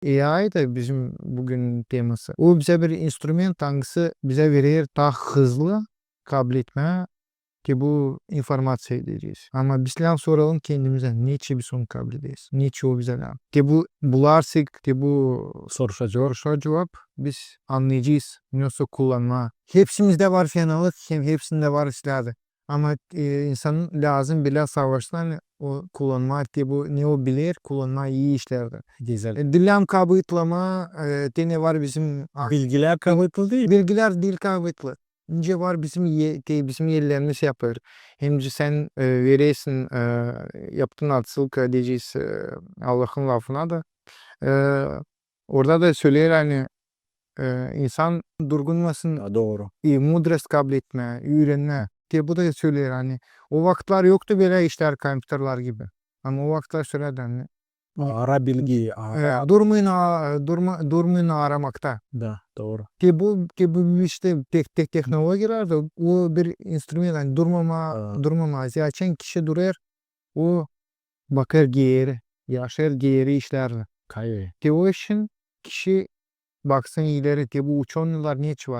AI da bizim bugün teması. O bize bir instrument hangisi bize verir daha hızlı kabul etmeye ki bu informasiya edeceğiz. Ama bizden soralım kendimize niçin biz onu kabul edeceğiz? Niçin o bize lazım? Ki bu bularsak ki bu sorusa cevap biz anlayacağız. Nasıl kullanma. Hepsimizde var fenalık, hepsinde var işlerdi. Ama insanın lazım bile savaştan o kullanma ki bu ne o bilir kullanma iyi işlerdi. Güzel. Dilem kabıtlama ne var bizim Bilgiler kavıtlı değil. bilgiler dil kabıtlı. İnce var bizim bizim yerlerimiz yapar. Hem de sen veresin yaptığın atsılık diyeceğiz Allah'ın lafına da. E, orada da söyler hani insan durgunmasın, Ya doğru. mudres kabul etme, öğrenme diye bu da söyler hani. O vakitler yoktu böyle işler kompüterler gibi. Ama o vakitler söylerdi hani. Ara bilgi. Durmayın aramakta. Da doğru. Ki bu işte teknolojiler de o bir instrument yani durmama zaten kişi durar o bakar geri yaşar geri işler. Kayı. Ki o işin kişi baksın ileri ki bu uçanlar niye var?